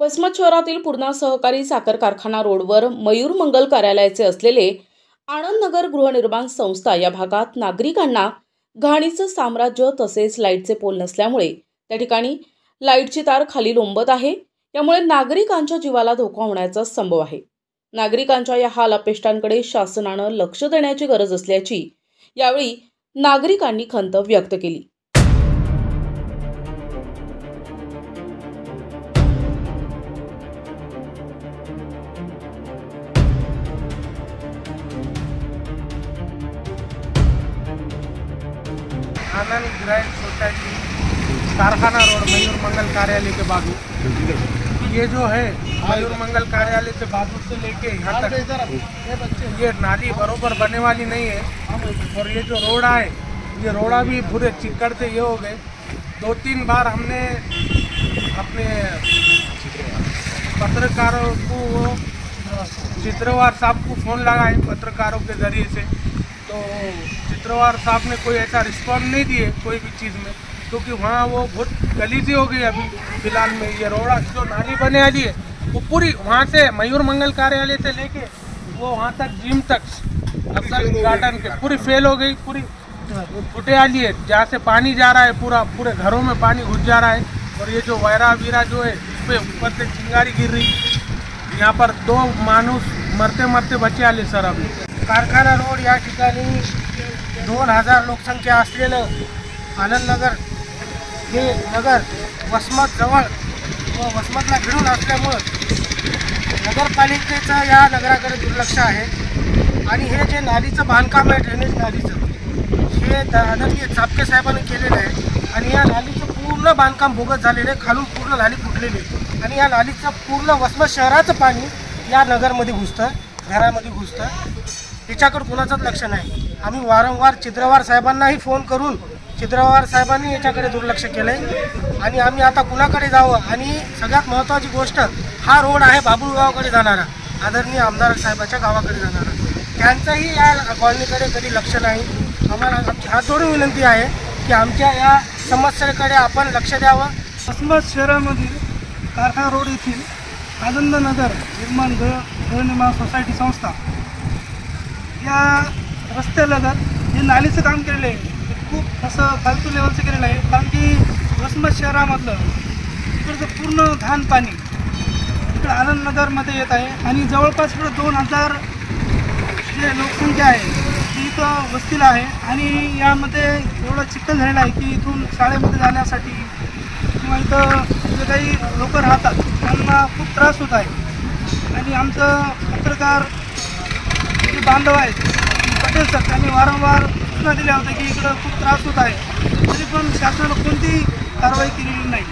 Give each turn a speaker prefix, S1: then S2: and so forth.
S1: वसमत शहरातील पूर्णा सहकारी साखर कारखाना रोडवर मयूर मंगल कार्यालयाचे असलेले आनंद नगर गृहनिर्माण संस्था या भागात नागरिकांना घाणीचं साम्राज्य तसेच लाईटचे पोल नसल्यामुळे त्या ठिकाणी लाईटची तार खाली लोंबत आहे। यामुळे नागरिकांच्या जीवाला धोका होण्याचा संभव आहे। नागरिकांच्या या हाल अपेष्टांकडे शासनानं लक्ष देण्याची गरज असल्याची यावेळी नागरिकांनी खंत व्यक्त केली।
S2: आनंद ग्राइंड सोसाइटी कारखाना रोड मयूर मंगल कार्यालय के बाजू, ये जो है मयूर मंगल कार्यालय के बाजू से लेके यहाँ तक ये नाली बरोबर बनने वाली नहीं है। और ये जो रोड है ये रोड़ा भी पूरे चिक्कड़ से ये हो गए। 2-3 बार हमने अपने पत्रकारों को चित्रवार साहब को फ़ोन लगाए पत्रकारों के ज़रिए से, तो चित्रवार साहब ने कोई ऐसा रिस्पॉन्स नहीं दिए कोई भी चीज़ में, क्योंकि वहाँ वो बहुत गलीजी हो गई अभी फिलहाल में। ये रोड़ा जो नाली बने वाली है वो पूरी वहाँ से मयूर मंगल कार्यालय से लेके वो वहाँ तक जिम तक अफसर गार्डन के पूरी फेल हो गई, पूरी फुटे वाली है। जहाँ से पानी जा रहा है पूरे घरों में पानी घुस जा रहा है। और ये जो वायरा वीरा जो है उस पर ऊपर से चिंगारी गिर रही, यहाँ पर 2 माणूस मरते बचे आले सर। अभी
S3: कारखाना रोड या ठिकाणी 2000 लोकसंख्या असलेलं आनंद नगर हे नगर वसमत जवळ व वसमतला भिडून असल्यामुळं नगरपालिकेचं या नगराकडे दुर्लक्ष आहे। आणि हे जे नालीचं बांधकाम आहे ड्रेनेज नालीचं हे आदरणीय चापके साहेबांनी केलेलं आहे। आणि या नालीचं पूर्ण बांधकाम बोगस झालेलं आहे, खालून पूर्ण नाली फुटलेली आहे। आणि या नालीचं पूर्ण वसमत शहराचं पाणी या नगरमध्ये घुसतं, घरामध्ये घुसतं। याच्याकडे कुणाचंच लक्ष नाही। आम्ही वारंवार चित्रवार साहेबांनाही फोन करून चित्रवार साहेबांनी याच्याकडे दुर्लक्ष केलं आहे। आणि आम्ही आता कुणाकडे जावं। आणि सगळ्यात महत्त्वाची गोष्ट, हा रोड आहे बाबुळगावकडे जाणारा, आदरणीय आमदार साहेबाच्या गावाकडे जाणारा, त्यांचंही या कॉलनीकडे कधी लक्ष नाही। आम्हाला आमची हात जोडून विनंती आहे की आमच्या या समस्येकडे आपण लक्ष द्यावं।
S4: वसमत शहरामधील कारखाना रोड येथील आनंद नगर गृहनिर्माण सोसायटी संस्था या रस्त्यालगत हे नालीचं काम केलेलं आहे, खूप असं फालतू लेवलचं केलेलं आहे। कारण की वसमत शहरामधलं इकडचं पूर्ण घाण पाणी इकडं आनंद नगरमध्ये येत आहे। आणि जवळपास इकडं 2000 जे लोकसंख्या आहे ती इथं वस्तीला आहे। आणि यामध्ये एवढा चिखल झालेला आहे की इथून शाळेमध्ये जाण्यासाठी किंवा इथं जे काही लोक राहतात त्यांना खूप त्रास होत आहे। आणि आमचं पत्रकार जे बांधव आहेत पटेल सर, त्यांनी वारंवार सूचना दिल्या होत्या की इकडं खूप त्रास होत आहे, तरी पण शासनानं कोणतीही कारवाई केलेली नाही।